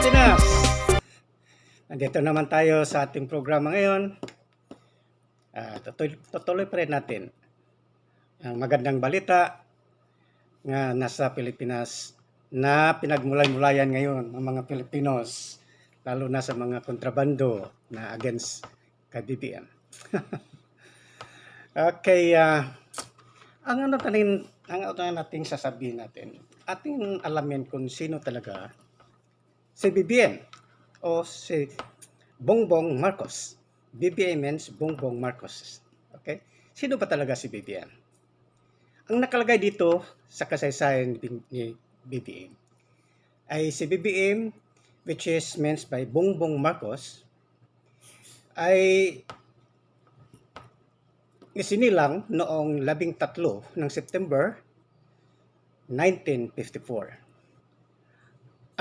Pilipinas! Nandito naman tayo sa ating programa ngayon. Tutuloy pa rin natin ang magandang balita nga nasa Pilipinas na pinagmulay-mulayan ngayon ng mga Pilipinos, lalo na sa mga kontrabando na against kay BBM. Okay, ang ano nating sasabihin natin, ating alamin kung sino talaga si BBM o si Bongbong Marcos. BBM means Bongbong Marcos. Okay? Sino ba talaga si BBM? Ang nakalagay dito sa kasaysayan ni BBM ay si BBM, which is meant by Bongbong Marcos, ay isinilang noong 13 ng September 1954.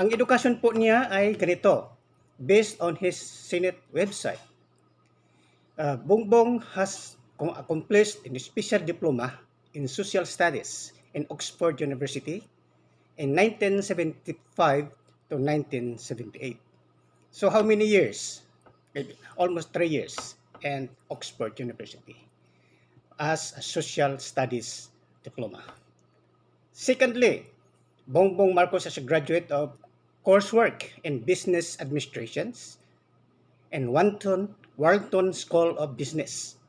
Ang edukasyon po niya ay ganito, based on his Senate website. Bongbong has accomplished a special diploma in social studies in Oxford University in 1975 to 1978. So how many years? Almost 3 years in Oxford University as a social studies diploma. Secondly, Bongbong Marcos is a graduate of coursework in business administrations and Wharton School of Business,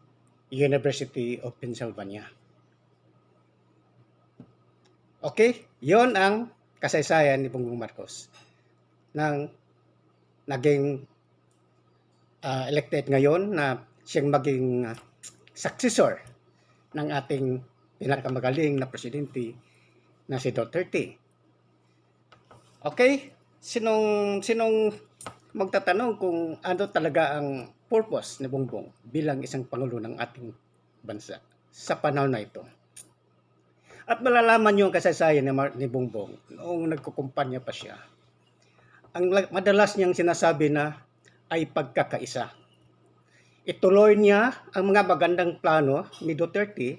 University of Pennsylvania. Okay, yon ang kasaysayan ni Bongbong Marcos nang naging elected ngayon na siyang maging successor ng ating pinakamagaling na presidente na si Duterte. Okay, sinong magtatanong kung ano talaga ang purpose ni Bongbong bilang isang pangulo ng ating bansa sa panahon na ito. At malalaman niyo ang kasaysayan ni Bongbong noong nagkukumpanya pa siya. Ang madalas niyang sinasabi na ay pagkakaisa. Ituloy niya ang mga magandang plano ni Duterte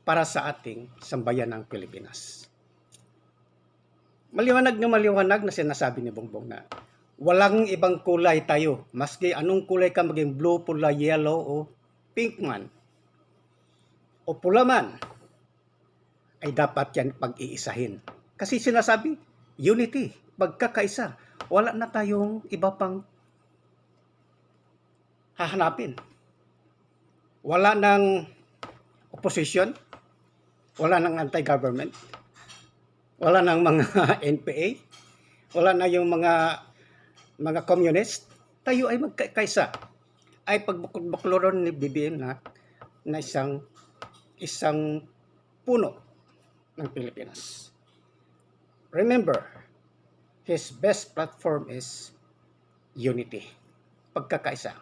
para sa ating sambayan ng Pilipinas. Maliwanag na sinasabi ni Bongbong na walang ibang kulay tayo. Maski anong kulay ka, maging blue, pula, yellow, o pink man, o pula man, ay dapat yan pag-iisahin. Kasi sinasabi, unity, pagkakaisa. Wala na tayong iba pang hahanapin. Wala nang opposition, wala nang anti-government, wala nang mga NPA, wala na yung mga communist. Tayo ay magkaisa. Ay pagbukloron ni BBM na isang puno ng Pilipinas. Remember, his best platform is unity, pagkakaisa.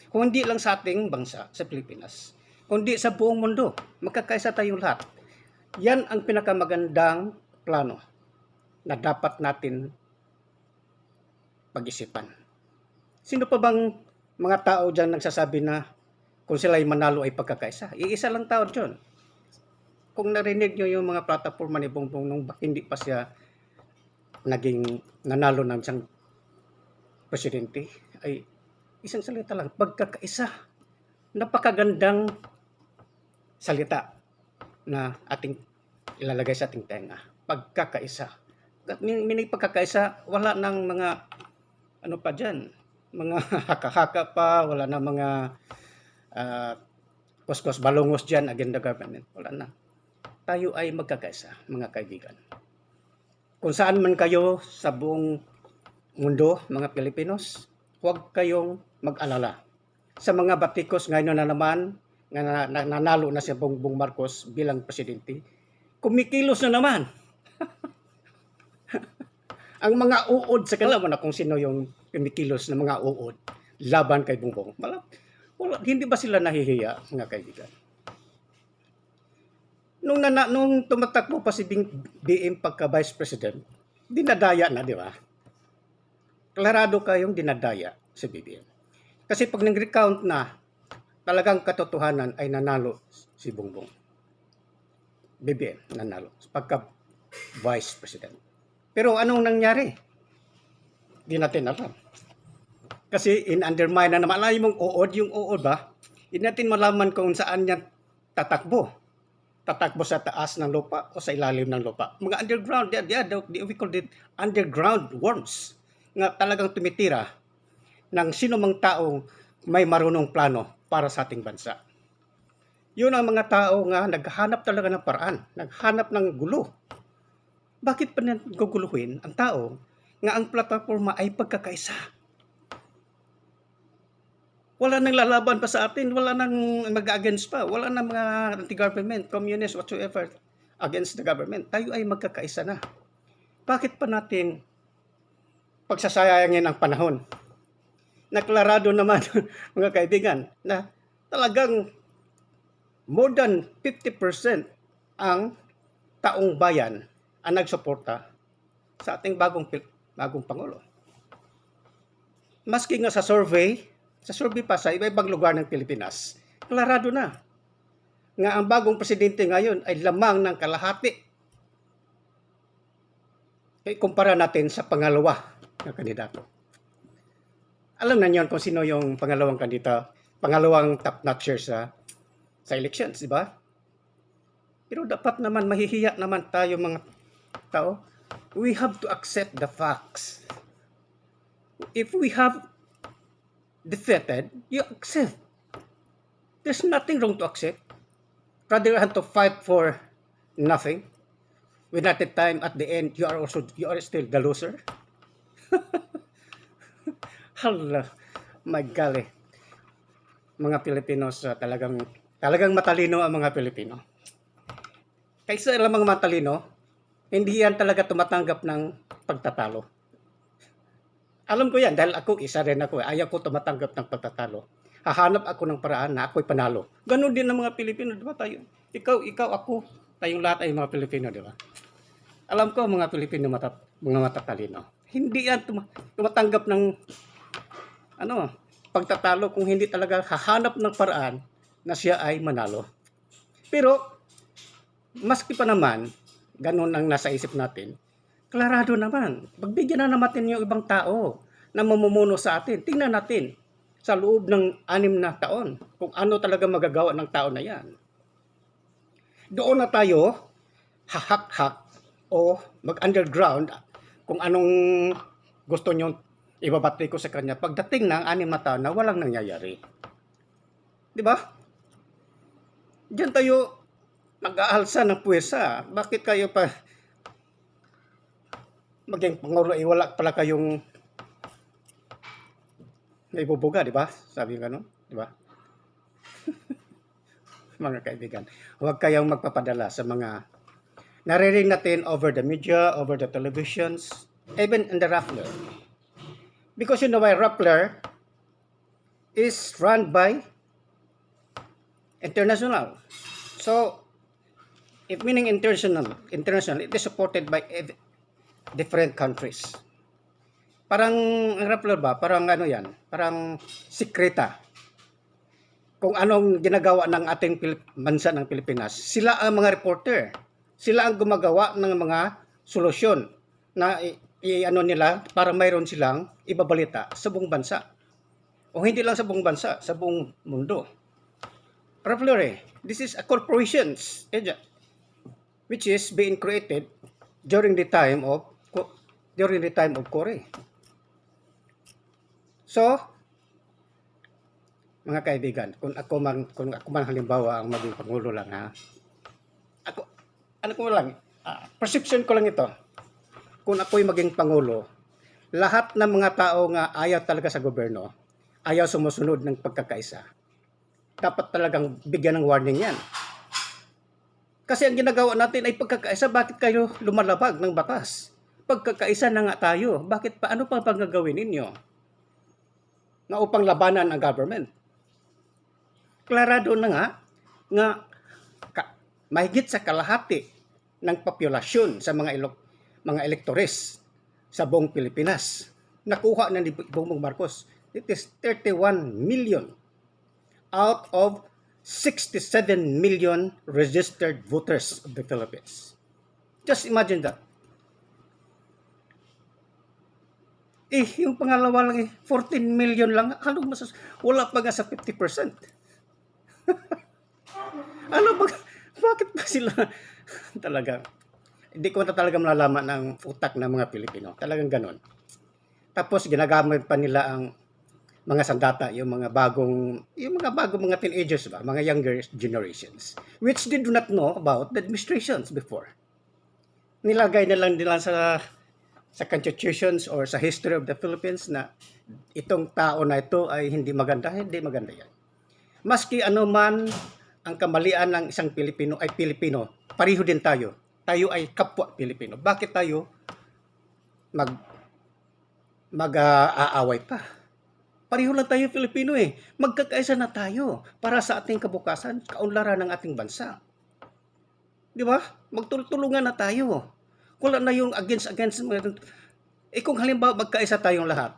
Kung hindi lang sa ating bansa, sa Pilipinas, kundi sa buong mundo, magkakaisa tayong lahat. Yan ang pinakamagandang plano na dapat natin pag-isipan. Sino pa bang mga tao dyan nagsasabi na kung sila ay manalo ay pagkakaisa? Iisa lang tao dyan. Kung narinig nyo yung mga plataforma ni Bongbong nung hindi pa siya naging nanalo ng isang presidente, ay isang salita lang, pagkakaisa. Napakagandang salita na ating ilalagay sa ating tenga. Pagkakaisa. Meaning pagkakaisa, wala nang mga ano pa dyan, mga haka-haka pa, wala na mga kuskus balungos dyan against the government. Wala na. Tayo ay magkakaisa, mga kaibigan. Kung saan man kayo sa buong mundo, mga Pilipinos, huwag kayong mag-alala. Sa mga batikos ngayon na naman, nanalo na si Bongbong Marcos bilang presidente, kumikilos na naman. Ang mga uod sa kanila, na kung sino yung kumikilos na mga uod laban kay Bongbong. Hindi ba sila nahihiya, mga kaibigan? Nung tumatakbo pa si BM pagka Vice President, dinadaya na, di ba? Klarado kayong dinadaya si BBM. Kasi pag nag-recount na, talagang katotohanan ay nanalo si Bongbong. BBM nanalo pagka Vice President. Pero anong nangyari? Di natin alam. Kasi in-undermine na naman. Alam mong uod, yung uod ba? Hindi natin malaman kung saan yan tatakbo. Tatakbo sa taas ng lupa o sa ilalim ng lupa. Mga underground, we call it underground worms. Nga talagang tumitira ng sino mang taong may marunong plano para sa ating bansa. Yun ang mga tao nga naghahanap talaga ng paraan, naghanap ng gulo. Bakit pa naguguluhin ang tao nga ang plataforma ay pagkakaisa? Wala nang lalaban pa sa atin, wala nang mag-against pa, wala nang mga anti-government, communist, whatsoever against the government. Tayo ay magkakaisa na. Bakit pa natin pagsasayangin ang panahon? Naklarado naman, mga kaibigan, na talagang more than 50% ang taong bayan ang nagsuporta sa ating bagong Pangulo. Maski nga sa survey pa sa iba-ibang lugar ng Pilipinas, klarado na nga ang bagong presidente ngayon ay lamang ng kalahati. Kumpara natin sa pangalawa na kandidato. Alam na niyo kung sino yung pangalawang kandidato, pangalawang top-notcher sa elections, di ba? Pero dapat naman mahihiya naman tayo mga tao. We have to accept the facts. If we have defeated, you accept. There's nothing wrong to accept. Rather than to fight for nothing. When at the time, at the end, you are still the loser. Hala, my golly. Mga Pilipinos, talagang matalino ang mga Pilipino. Kaysa lamang matalino, hindi yan talaga tumatanggap ng pagtatalo. Alam ko yan dahil isa rin ako. Ayaw ko tumatanggap ng pagtatalo. Hahanap ako ng paraan na ako'y panalo. Ganon din ang mga Pilipino, di ba tayo? Ikaw, ako, tayong lahat ay mga Pilipino, di ba? Alam ko mga Pilipino mga matatalino. Hindi yan tumatanggap ng pagtatalo kung hindi talaga hahanap ng paraan na siya ay manalo. Pero, maski pa naman, ganon ang nasa isip natin, klarado naman. Pagbigyan na natin yung ibang tao na mamumuno sa atin. Tingnan natin sa loob ng 6 na taon kung ano talaga magagawa ng tao na yan. Doon na tayo hahak-hak o mag-underground kung anong gusto nyo ibabati ko sa kanya pagdating ng 6 na taon na walang nangyayari. Di ba? Diyan tayo mag-aalsa ng puwersa. Bakit kayo pa maging Pangulo ay wala pala kayong naibubuga, di ba? Sabi nga no, di ba? Mga kaibigan, huwag kayong magpapadala sa mga naririnig natin over the media, over the televisions, even in the Rappler. Because you know why Rappler is run by international. So, if meaning international, it is supported by different countries. Parang ang Rappler ba? Parang ano yan? Parang sikreta. Kung anong ginagawa ng ating bansa ng Pilipinas. Sila ang mga reporter. Sila ang gumagawa ng mga solusyon na nila para mayroon silang ibabalita sa buong bansa. O hindi lang sa buong bansa, sa buong mundo. Rappler, this is a corporation which is being created during the time of Cory. So, mga kaibigan, kung ako man halimbawa ang maging Pangulo lang perception ko lang ito. Kung ako'y maging Pangulo, lahat ng mga tao nga ayaw talaga sa gobyerno, ayaw sumusunod ng pagkakaisa, dapat talagang bigyan ng warning yan. Kasi ang ginagawa natin ay pagkakaisa, bakit kayo lumalabag ng batas? Pagkakaisa na nga tayo, ano pa bang gagawin ninyo na upang labanan ang government? Klarado na nga mahigit sa kalahati ng populasyon sa mga elektores sa buong Pilipinas nakuha na ni Bongbong Marcos. It is 31 million out of 67 million registered voters of the Philippines. Just imagine that. yung pangalawa lang 14 million lang. Wala pa nga sa 50%. Ano ba? Bakit ba sila talaga? Hindi ko na talaga malalaman ang utak ng mga Pilipino. Talagang ganon. Tapos ginagamit pa nila ang mga sandata, yung mga bagong mga teenagers ba, mga younger generations, which they do not know about the administrations before. Nilagay na lang nila sa constitutions or sa history of the Philippines na itong tao na ito ay hindi maganda yan. Maski ano man ang kamalian ng isang Pilipino ay Pilipino, pareho din tayo. Tayo ay kapwa Pilipino. Bakit tayo mag-aaway pa? Pareho lang tayo Pilipino eh. Magkakaisa na tayo para sa ating kabukasan, kaunlaran ng ating bansa. Di ba? Magtulungan na tayo. Wala na yung against. Kung halimbawa magkaisa tayong lahat,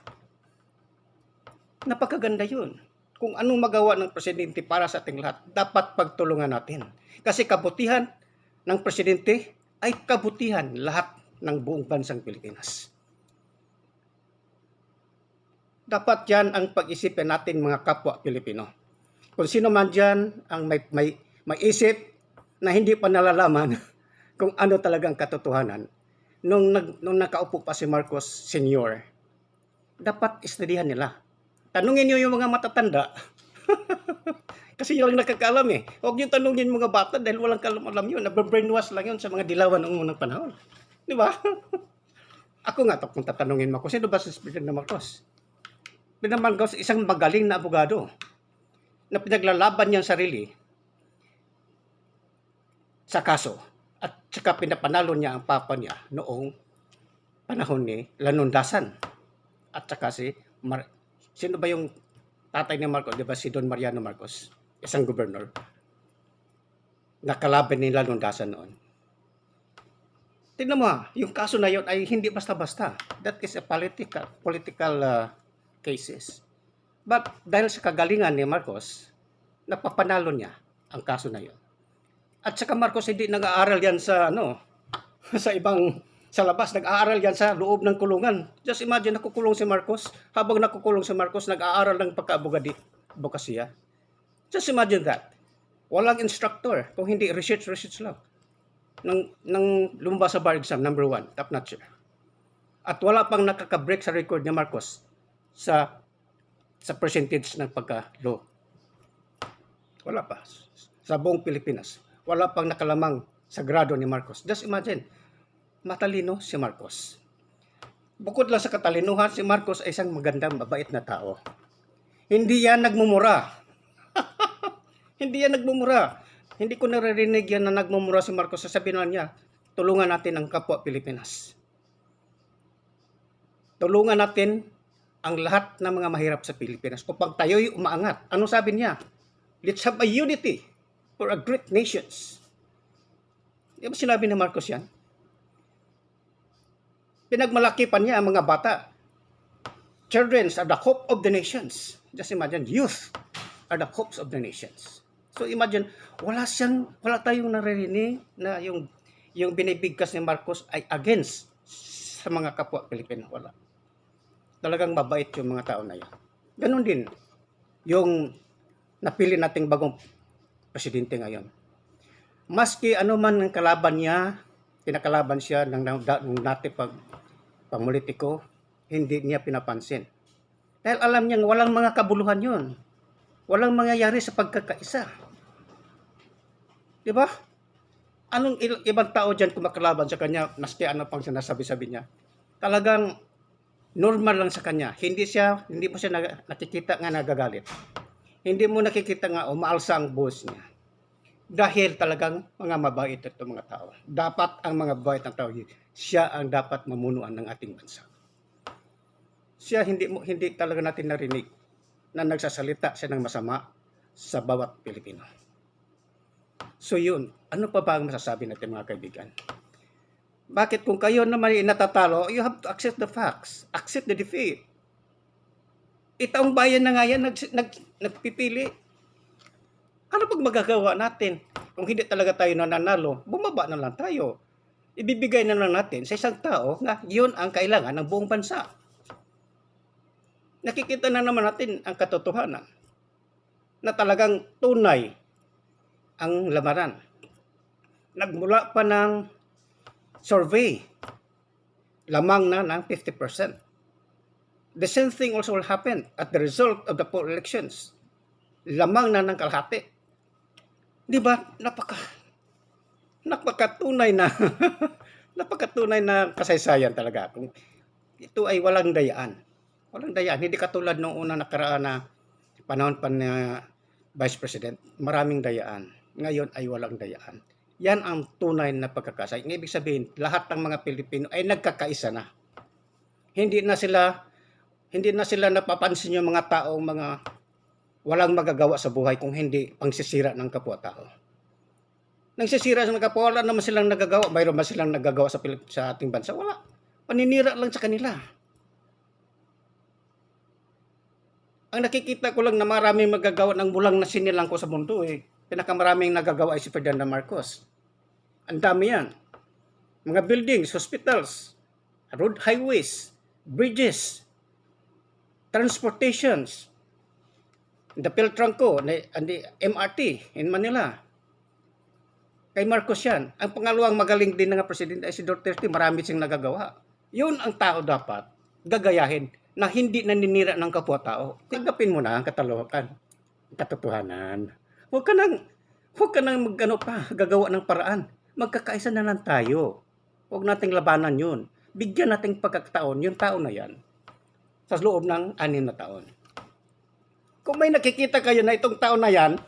napakaganda yun. Kung anong magawa ng presidente para sa ating lahat, dapat pagtulungan natin. Kasi kabutihan ng presidente ay kabutihan lahat ng buong bansang Pilipinas. Dapat yan ang pag-isipin natin mga kapwa Pilipino. Kung sino man dyan ang may isip na hindi pa nalalaman kung ano talagang katotohanan, nung nakaupo pa si Marcos Sr., dapat istudihan nila. Tanungin niyo yung mga matatanda. Kasi yun lang nakakaalam eh. Huwag niyo tanungin mga bata dahil walang alam yun. Nababrainwash lang yun sa mga dilawan ng unang panahon. Di ba? Ako nga kung tatanungin mo ako, sino ba si President Marcos? President Marcos, isang magaling na abogado na pinaglalaban niyang sarili sa kaso at saka pinapanalo niya ang papa niya noong panahon ni Lanundasan at saka sino ba yung tatay ni Marcos, di ba si Don Mariano Marcos, isang gobernador, nakalaban ni Lanundasan noon. Tingnan mo, yung kaso na yun ay hindi basta-basta. That is a political cases. But dahil sa kagalingan ni Marcos, napapanalo niya ang kaso na yun. At saka Marcos hindi nag-aaral yan sa sa labas, nag-aaral yan sa loob ng kulungan. Just imagine, nakukulong si Marcos. Habang nakukulong si Marcos, nag-aaral ng pagka-abogasiya. Just imagine that. Walang instructor, kung hindi research lang. Nang lumabas sa bar exam, number 1, top notcher. At wala pang nakaka-break sa record ni Marcos sa percentage ng pagka-law. Wala pa. Sa buong Pilipinas. Wala pang nakalamang sa grado ni Marcos. Just imagine, matalino si Marcos. Bukod lang sa katalinuhan, si Marcos ay isang magandang, mabait na tao. Hindi yan nagmumura. Hindi yan nagmumura. Hindi ko naririnig yan na nagmumura si Marcos. Sasabihin niya, tulungan natin ang kapwa Pilipinas. Tulungan natin ang lahat ng mga mahirap sa Pilipinas upang tayo'y umaangat. Ano sabi niya? Let's have a unity for a great nations. Di ba sinabi ni Marcos yan? Pinagmalaki pa niya ang mga bata. Children are the hope of the nations. Just imagine, youth are the hopes of the nations. So imagine, wala tayong naririnig na yung binibigkas ni Marcos ay against sa mga kapwa Pilipino. Wala. Talagang mabait yung mga tao na yan. Ganon din yung napili nating bagong presidente ngayon. Maski ano man ang kalaban niya, kinakalaban siya ng dati pangpolitiko, hindi niya pinapansin. Dahil alam niya walang mga kabuluhan yun. Walang mangyayari sa pagkakaisa. Di ba? Anong ibang tao dyan kumakalaban sa kanya, maski ano pang sinasabi-sabi niya. Talagang normal lang sa kanya. Hindi mo siya nakikita nga nagagalit. Hindi mo nakikita nga umaalsa ang boss niya. Dahil talagang mga mabait ito mga tao. Dapat ang mga mabait ng tao, siya ang dapat mamunuan ng ating bansa. Siya hindi talaga natin narinig na nagsasalita siya ng masama sa bawat Pilipino. So yun, ano pa ba ang masasabi natin mga kaibigan? Bakit kung kayo naman natatalo, you have to accept the facts, accept the defeat. Itaong bayan na nga yan nagpipili. Ano pag magagawa natin? Kung hindi talaga tayo nananalo, bumaba na lang tayo. Ibibigay na lang natin sa isang tao na yun ang kailangan ng buong bansa. nakikita na naman natin ang katotohanan na talagang tunay ang lamaran. Nagmula pa ng survey, lamang na ng 50%. The same thing also will happen at the result of the poll elections. Lamang na ng kalahati. Di ba? Napakatunay na napakatunay na kasaysayan talaga. Kung ito ay walang dayaan. Walang dayaan. Hindi katulad nung unang nakaraan na panahon pa na Vice President. Maraming dayaan. Ngayon ay walang dayaan. Yan ang tunay na pagkakasay. Ibig sabihin, lahat ng mga Pilipino ay nagkakaisa na. Hindi na sila napapansin yung mga taong mga walang magagawa sa buhay kung hindi pangsisira ng kapwa-tao. Nang sisira sa mga kapwa, wala naman silang nagagawa. Mayroon ba silang nagagawa sa ating bansa? Wala. Paninira lang sa kanila. Ang nakikita ko lang na maraming magagawa ng bulang na sinilang ko sa mundo pinakamaraming nagagawa ay si Ferdinand Marcos. Ang dami yan. Mga buildings, hospitals, road highways, bridges, transportations, the Peltranco, and the MRT in Manila. Kay Marcos yan. Ang pangalawang magaling din ng presidente ay si Duterte. Marami siyang nagagawa. Yun ang tao dapat gagayahin na hindi naninira ng kapwa-tao. Tigapin mo na ang katotohanan. Huwag ka nang gagawa ng paraan. Magkakaisa na lang tayo. Huwag nating labanan yun. Bigyan nating pagkakataon yung tao na yan sa loob ng 6 na taon. Kung may nakikita kayo na itong tao na yan,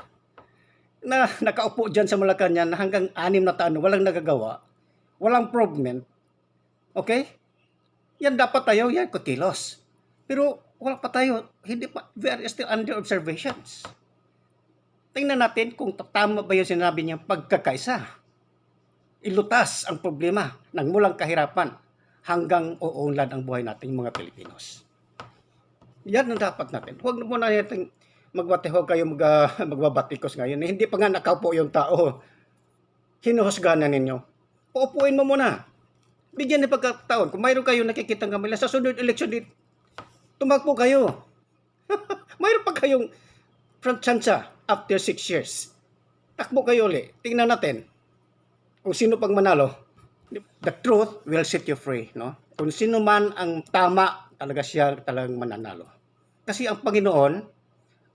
na nakaupo dyan sa Malacanang na hanggang 6 na taon, walang nagagawa, walang improvement, okay? Yan dapat tayo, yan kukilos. Pero wala pa tayo, hindi pa, we are still under observations. Tingnan natin kung tama ba yung sinabi niya pagkakaisa. Ilutas ang problema ng mulang kahirapan hanggang uunlad ang buhay nating mga Pilipinos. Yan ang dapat natin. Huwag na muna natin huwag kayo magbabatikos ngayon. Hindi pa nga nakaupo yung tao. Hinuhusgahan na ninyo. Paupuin mo muna. Bigyan ng pagkataon. Kung mayroon kayo nakikita ng kamila, sa sunod election dito, tumakbo kayo. Mayroon pa kayong chance after 6 years. Takbo kayo ulit. Tingnan natin kung sino pang manalo. The truth will set you free. No? Kung sino man ang tama, talaga siya talagang mananalo. Kasi ang Panginoon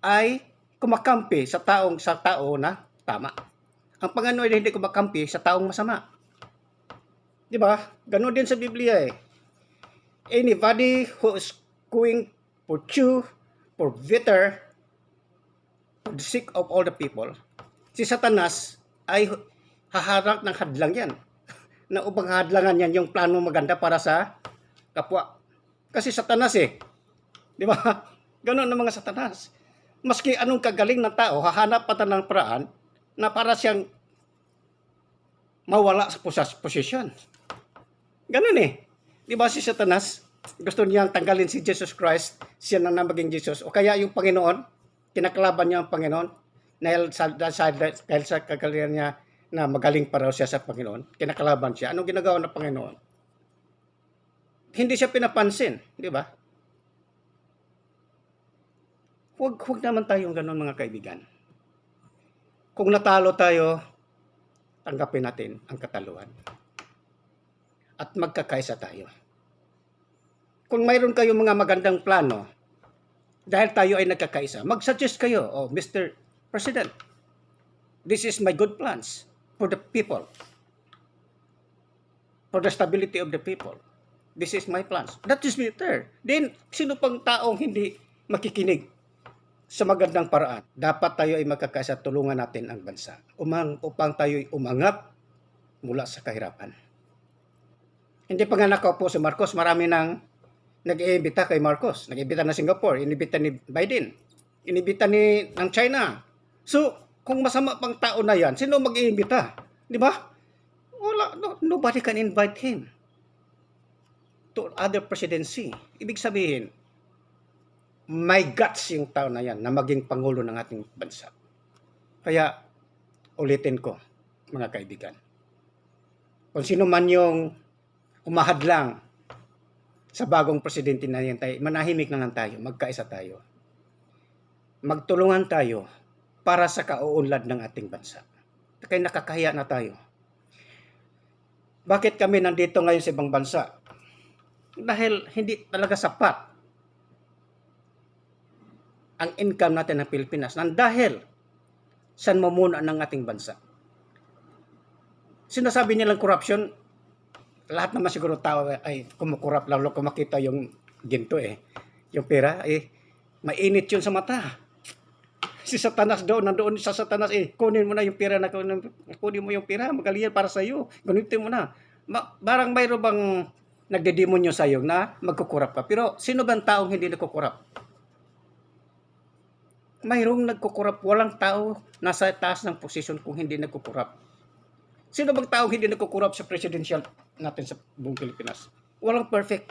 ay kumakampi sa tao na tama. Ang Panginoon ay hindi kumakampi sa taong masama. Di ba? Ganon din sa Biblia Anybody who is going for true, for better, for the sake of all the people, si Satanas ay haharap ng hadlang yan. Na upang hadlangan yan yung plano maganda para sa kapwa. Kasi Satanas di ba? Ganon ang mga Satanas. Maski anong kagaling ng tao, hahanap pa ng paraan na para siyang mawala sa posisyon. Ganon Di ba si Satanas, gusto niyang tanggalin si Jesus Christ, siya na maging Jesus. O kaya yung Panginoon, kinakalaban niya ang Panginoon dahil sa kagalingan niya na magaling pa raw siya sa Panginoon. Kinakalaban siya. Anong ginagawa ng Panginoon? Hindi siya pinapansin. Di ba? Huwag naman tayong ganun mga kaibigan. Kung natalo tayo, tanggapin natin ang kataluan. At magkakaisa tayo. Kung mayroon kayong mga magandang plano, dahil tayo ay nagkakaisa, mag-suggest kayo, Mr. President, this is my good plans for the people, for the stability of the people. This is my plans. That is better. Then, sino pang taong hindi makikinig sa magandang paraan? Dapat tayo ay magkakaisa, tulungan natin ang bansa upang tayo ay umangat mula sa kahirapan. Hindi pa nga nakaupo si Marcos, marami nang nag-iimbita kay Marcos. Nag-iimbita na Singapore, inibita ni Biden, inibita ng China. So, kung masama pang tao na yan, sino mag-iimbita? Di ba? Wala, nobody can invite him to other presidency. Ibig sabihin, may guts yung tao na yan na maging pangulo ng ating bansa. Kaya, ulitin ko, mga kaibigan. Kung sino man yung umahadlang sa bagong presidente na yan tayo, manahimik na lang tayo, magkaisa tayo. Magtulungan tayo para sa kauunlad ng ating bansa. Kaya nakakahiya na tayo. Bakit kami nandito ngayon sa ibang bansa? Dahil hindi talaga sapat ang income natin ng Pilipinas. Dahil saan mamuna ng ating bansa. Sinasabi nilang corruption, lahat naman siguro tao ay kumukurap lalo kung makita yung ginto yung pera mainit yun sa mata. Si Satanas nandoon sa Satanas kunin mo na yung pera kunin mo yung pera, magaling para sa iyo. Gunitin mo na. Barang mayro bang nagdedemonyo sa iyo na magkukurap ka. Pero sino bang taong hindi nagkukurap? Mayroong nagkukurap, walang tao nasa taas ng posisyon kung hindi nagkukurap. Sino bang taong hindi nagkukurap sa presidential natin sa buong Pilipinas? Walang perfect.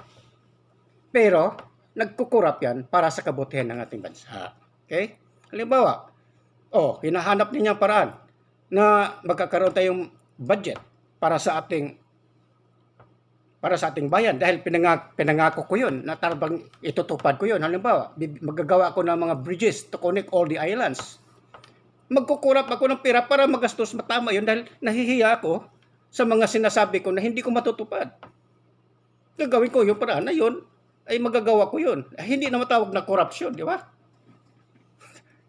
Pero, nagkukurap yan para sa kabutihan ng ating bansa. Okay? Halimbawa, hinahanap niya paraan na magkakaroon tayong budget para sa ating bayan dahil pinangako ko yun na talagang itutupad ko yun. Halimbawa, magagawa ako ng mga bridges to connect all the islands. Magkukurap ako ng pera para magastos matama yun dahil nahihiya ako sa mga sinasabi ko na hindi ko matutupad. Gagawin ko yung paraan na yun, ay magagawa ko yun. Hindi na matawag na corruption, di ba?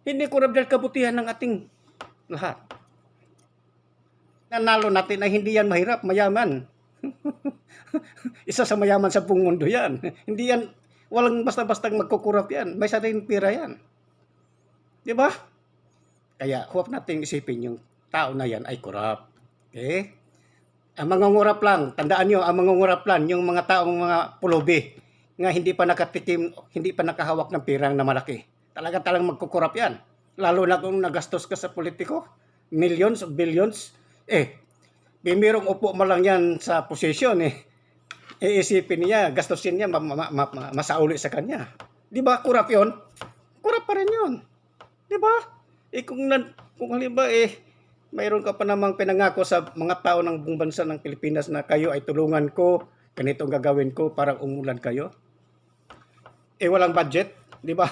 Hindi corrupt dahil kabutihan ng ating lahat. Nanalo natin na hindi yan mahirap, mayaman. Isa sa mayaman sa buong mundo yan. Hindi yan, walang basta-bastang magkukurap yan. May sariling pera yan. Di ba? Kaya huwag nating isipin yung tao na yan ay corrupt. Okay? Ang mangungurap lang, tandaan nyo, ang mangungurap lang, yung mga taong mga pulubi nga hindi pa nakatikim, hindi pa nakahawak ng pirang na malaki. Talagang magkukurap yan. Lalo na kung nagastos ka sa politiko, millions of billions, bimirong upo mo lang yan sa posisyon iisipin niya, gastusin niya, masauli sa kanya. Di ba, kurap yun? Kurap pa rin yun. Di ba? Kung halimbawa mayroon ka pa namang pinangako sa mga tao ng buong bansa ng Pilipinas na kayo ay tulungan ko, ganito ang gagawin ko para umulan kayo. Walang budget, di ba?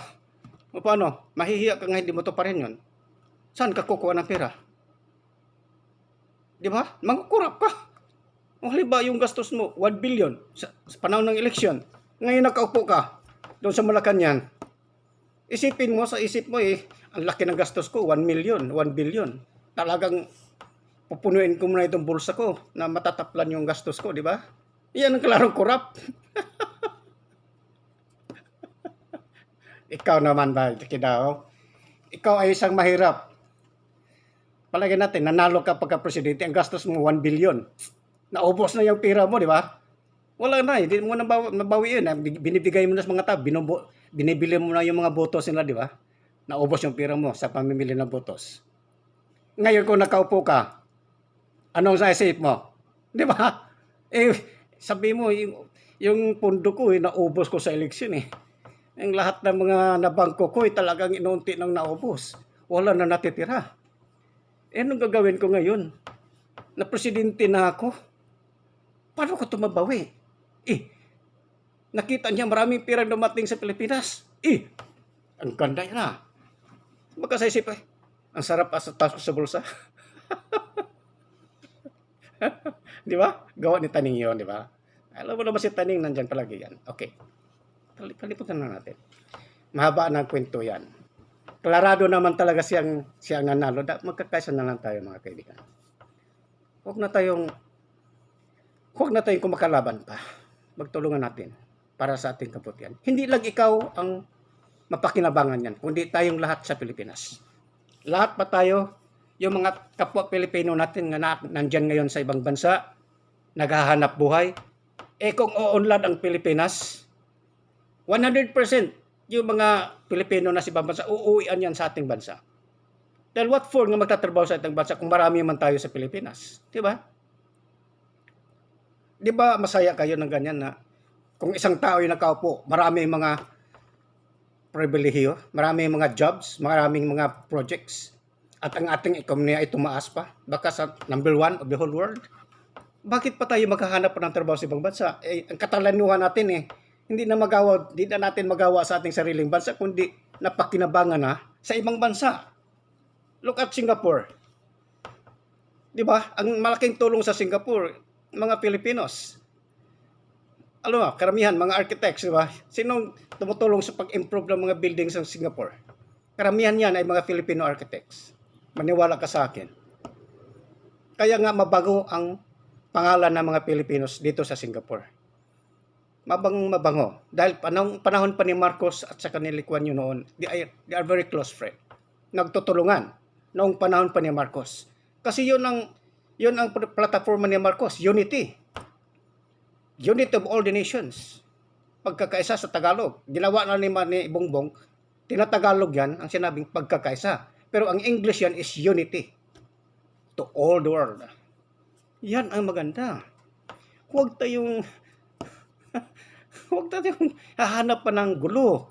O paano? Mahihiya ka nga hindi mo to pa rin yun. Saan ka kukuha ng pera? Di ba? Mangkukurap ka. O halimbawa yung gastos mo, 1 billion sa panahon ng eleksyon. Ngayon nakaupo ka doon sa Malacanang. Isipin mo sa isip mo ang laki ng gastos ko, 1 million, 1 billion. Talagang pupunuin ko muna itong bulsa ko na matataplan yung gastos ko, di ba? Iyan ang klarong korap. Ikaw naman ba, Kidao? Ikaw ay isang mahirap. Palagay natin, nanalo ka pagka-presidente, ang gastos mo 1 billion. Naubos na yung pera mo, di ba? Wala na, hindi mo nabawi yun. Binibigay mo na sa mga tao, binibili mo na yung mga botos nila, di ba? Naubos yung pera mo sa pamimili ng botos. Ngayon kung nakaupo ka, anong sa isip mo? Di ba? Sabi mo, yung pondo ko, naubos ko sa eleksyon Ang lahat ng mga nabangko ko, talagang inunti nang naubos. Wala na natitira. Anong gagawin ko ngayon? Na presidente na ako? Paano ko ito mabawi? Nakita niya maraming pera dumating sa Pilipinas. Ang ganda yan Baka sa isip ang sarap sa tasko sa bulsa. Di ba? Gawa ni Taning yun, di ba? Alam mo naman si Taning, nandyan palagi yan. Okay. Kaliputan na natin. Mahaba na ang kwento yan. Klarado naman talaga siyang nanalo. Magkakaisa na lang tayo mga kaibigan. Huwag na tayong kumakalaban pa. Magtulungan natin para sa ating kabutihan. Hindi lang ikaw ang mapakinabangan yan, kundi tayong lahat sa Pilipinas. Lahat pa tayo, yung mga kapwa Pilipino natin na nandyan ngayon sa ibang bansa, naghahanap buhay, kung uunlad ang Pilipinas, 100% yung mga Pilipino na sa ibang bansa, uuwian yan sa ating bansa. Dahil what for nga magtatrabaho sa ating bansa kung marami man tayo sa Pilipinas? Diba? Diba masaya kayo ng ganyan na kung isang tao yung nakaupo, maraming mga pribilehiyo, maraming mga jobs, maraming mga projects, at ang ating ekonomiya ay tumaas pa, baka sa number 1 of the whole world. Bakit pa tayo maghahanap pa ng trabaho sa ibang bansa? Ang katalanuhan natin Hindi na natin magawa sa ating sariling bansa, kundi napakinabangan na sa ibang bansa. Look at Singapore. Di ba? Ang malaking tulong sa Singapore, mga Filipinos. Ano ba? Karamihan, mga architects, di ba? Sinong tumutulong sa pag-improve ng mga buildings sa Singapore? Karamihan yan ay mga Filipino architects. Maniwala ka sa akin. Kaya nga mabago ang pangalan ng mga Filipinos dito sa Singapore. Mabango. Dahil panahon pa ni Marcos at sa ni Lee Kuan Yew noon, they are very close friend. Nagtutulungan noong panahon pa ni Marcos. Kasi yun ang plataforma ni Marcos, unity. Unity of all the nations. Pagkakaisa sa Tagalog. Ginawa na ni Bongbong, tinatagalog yan, ang sinabing pagkakaisa. Pero ang English yan is unity. To all the world. Yan ang maganda. Huwag tayong hahanap pa ng gulo.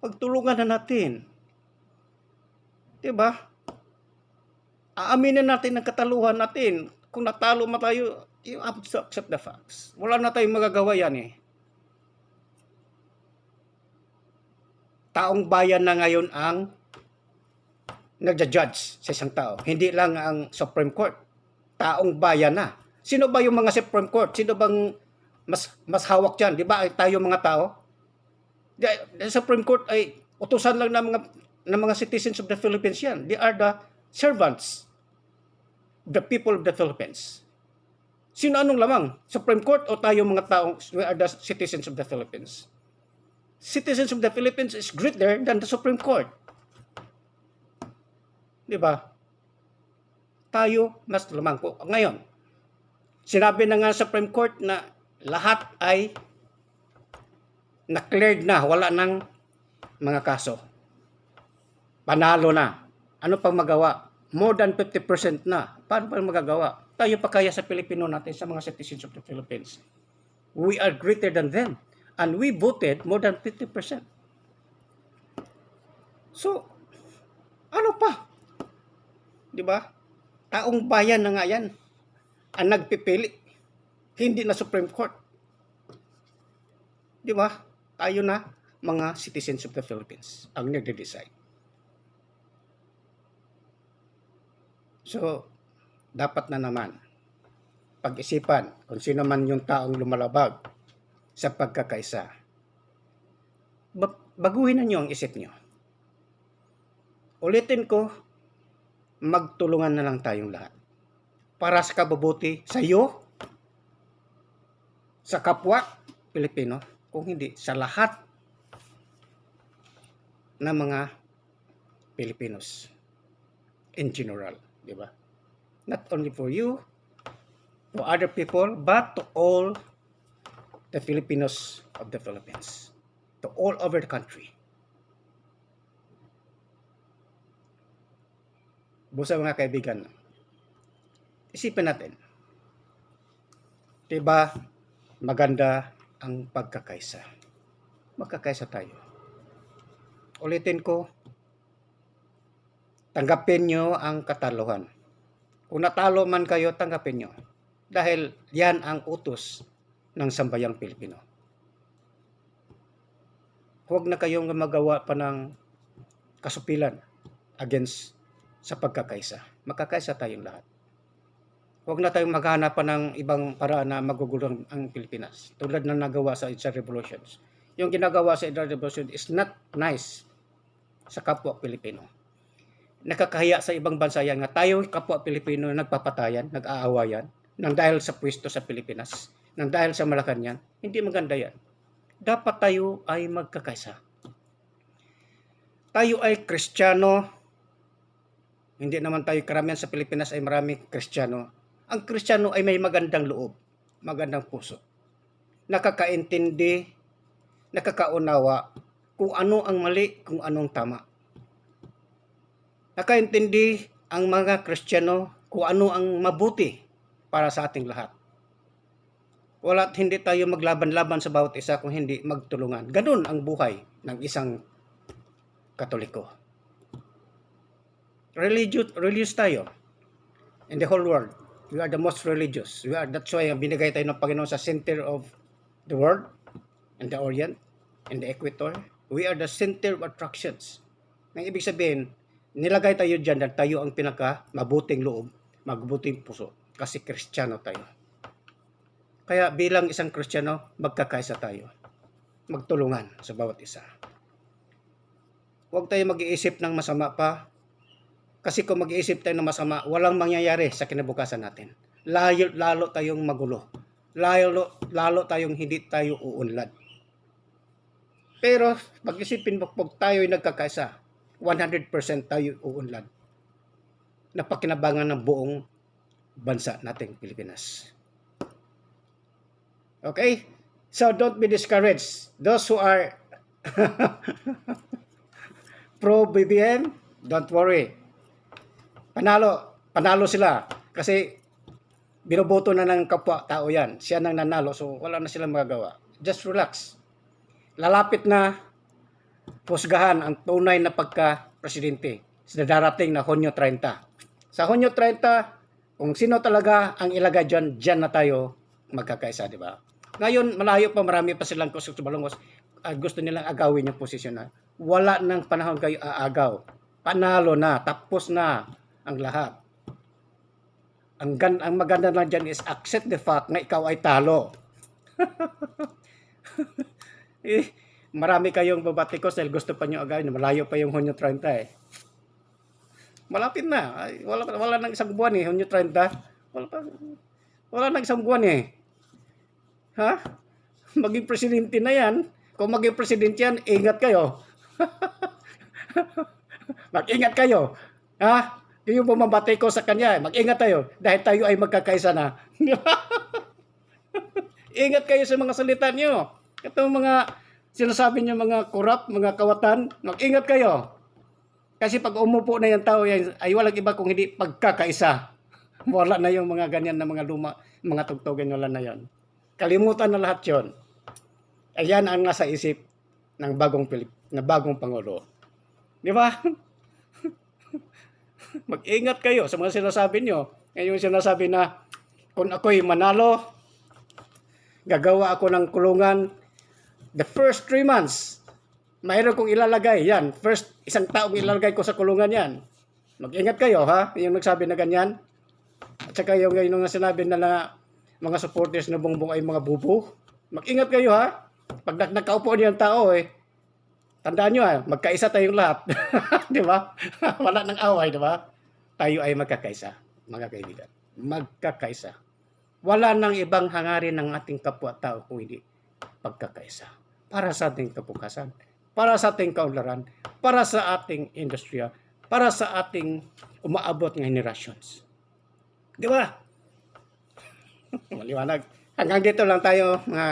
Pagtulungan na natin. Diba? Aaminin natin ang kataluhan natin. Kung natalo mo tayo, you have to accept the facts. Wala na tayong magagawa yan eh. Taong bayan na ngayon ang nagja-judge sa isang tao. Hindi lang ang Supreme Court. Taong bayan na. Sino ba yung mga Supreme Court? Sino bang mas hawak dyan? Di ba tayo mga tao? The Supreme Court ay utusan lang ng mga citizens of the Philippines yan. They are the servants of the people of the Philippines. Sino anong lamang? Supreme Court o tayo mga taong we are the citizens of the Philippines? Citizens of the Philippines is greater than the Supreme Court. Di ba? Tayo mas lamang po. Ngayon, sinabi na nga sa Supreme Court na lahat ay na-cleared na, wala nang mga kaso. Panalo na. Ano pang magawa? More than 50% na. Paano pa magagawa? Tayo pa kaya sa Pilipino natin, sa mga citizens of the Philippines. We are greater than them. And we voted more than 50%. So, ano pa? Di ba? Taong bayan na nga yan ang nagpipili. Hindi na Supreme Court. Di ba? Tayo na mga citizens of the Philippines ang nagde-decide. So, dapat na naman pag-isipan kung sino man yung taong lumalabag sa pagkakaisa. Baguhin na nyo ang isip nyo. Ulitin ko, magtulungan na lang tayong lahat. Para sa kabubuti sa iyo, sa kapwa Pilipino, kung hindi sa lahat ng mga Pilipinos in general, di ba? Not only for you, to other people, but to all the Filipinos of the Philippines, to all over the country. Busa mga kaibigan, isipin natin, diba maganda ang pagkakaisa? Magkakaisa tayo. Ulitin ko, tanggapin nyo ang kataluhan. Kung natalo man kayo, tanggapin nyo. Dahil yan ang utos ng sambayang Pilipino. Huwag na kayong magawa pa ng kasupilan against sa pagkakaisa. Magkakaisa tayong lahat. Huwag na tayong maghanap pa ng ibang paraan na magugulo ang Pilipinas. Tulad ng nagawa sa Itzar Revolutions. Yung ginagawa sa Itzar Revolution is not nice sa kapwa Pilipino. Nakakahiya sa ibang bansa yan nga tayo kapwa Pilipino nagpapatayan, nag-aawayan, nang dahil sa pwesto sa Pilipinas, nang dahil sa Malacanang. Hindi maganda yan. Dapat tayo ay magkakaisa. Tayo ay Kristiyano. Hindi naman tayo karamihan sa Pilipinas ay marami Kristiyano. Ang Kristiyano ay may magandang loob, magandang puso. Nakakaintindi, nakakaunawa kung ano ang mali, kung anong tama. Nakaintindi ang mga Kristiyano kung ano ang mabuti para sa ating lahat. Wala't hindi tayo maglaban-laban sa bawat isa kung hindi magtulungan. Ganun ang buhay ng isang Katoliko. Religious tayo in the whole world. We are the most religious. That's why binigay tayo ng Panginoon sa center of the world. in the Orient, in the Equator. We are the center of attractions. Nang ibig sabihin, nilagay tayo dyan dahil tayo ang pinaka mabuting loob, mabuting puso. Kasi Kristiyano tayo. Kaya bilang isang Kristiyano, magkakaisa tayo. Magtulungan sa bawat isa. Huwag tayo mag-iisip ng masama pa. Kasi kung mag-iisip tayo ng masama, walang mangyayari sa kinabukasan natin. Lalo tayong magulo. Lalo tayong hindi tayo uunlad. Pero pag-isipin mo, pag tayo'y nagkakaisa, 100% tayo uunlad. Napakinabangan ng buong bansa nating Pilipinas. Okay? So don't be discouraged. Those who are pro-BBM, don't worry. Panalo sila. Kasi binoboto na ng kapwa-tao yan. Siya nang nanalo, so wala na silang magagawa. Just relax. Lalapit na husgahan ang tunay na pagka-presidente sa darating na Hunyo 30. Sa Hunyo 30, kung sino talaga ang ilagay dyan, dyan na tayo magkakaisa, di ba? Ngayon, malayo pa, marami pa silang kusok-balongos. Gusto nilang agawin yung posisyon na. Wala nang panahon kayo aagaw. Panalo na, tapos na ang lahat. Ang maganda lang dyan is accept the fact na ikaw ay talo. Marami kayong babatikos dahil gusto pa nyo agawin. Malayo pa yung Hunyo 30 eh. Malapit na. Wala nang isang buwan eh, Hunyo 30. Wala nang isang buwan eh. Ha? Maging presidente na yan. Kung maging presidente yan, ingat kayo. Mag-ingat kayo. Ha? Yung bumabati ko sa kanya, mag-ingat tayo dahil tayo ay magkakaisa na. Ingat kayo sa mga salita nyo. Itong mga sinasabi nyo, mga korap, mga kawatan, mag-ingat kayo. Kasi pag umupo na yung tao yan, ay walang iba kung hindi pagkakaisa. Wala na yung mga ganyan na mga luma, mga tugtugan, wala na yan. Kalimutan na lahat yon. Ayan ang nasa isip ng bagong Pangulo. Di ba? Mag-ingat kayo sa mga sinasabi nyo. Yung sinasabi na, kung ako'y manalo, gagawa ako ng kulungan the first 3 months. Mayroon kong ilalagay. Yan. First, isang taong ilalagay ko sa kulungan yan. Mag-ingat kayo, ha? Yung nagsabi na ganyan. At saka yung sinabi na mga supporters na Bongbong ay mga bubo. Mag-ingat kayo, ha? Pag nakaupo niyo ang tao, tandaan nyo, magkaisa tayong lahat. Di ba? Wala nang away, di ba? Tayo ay magkakaisa, mga kaibigan. Magkakaisa. Wala nang ibang hangarin ng ating kapwa-tao kung hindi pagkakaisa. Para sa ating kapukasan, para sa ating kaunlaran, para sa ating industriya, para sa ating umaabot ng generations. Di ba? Maliwanag. Hanggang dito lang tayo, mga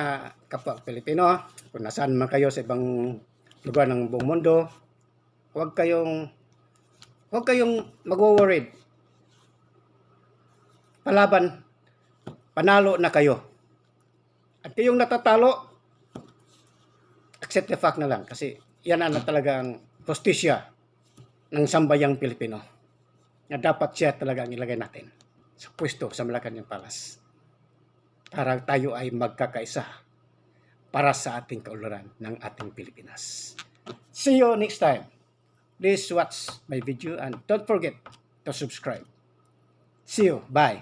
kapwa Pilipino. Kung nasaan man kayo sa ibang lugar ng buong mundo, huwag kayong mag-worried. Panalo na kayo. At kayong natatalo, accept the fact na lang. Kasi yan na talaga ang hustisya ng sambayang Pilipino. Na dapat siya talaga ang ilagay natin sa pwesto sa Malacanang Palace. Para tayo ay magkakaisa para sa ating kaunlaran ng ating Pilipinas. See you next time. Please watch my video and don't forget to subscribe. See you. Bye.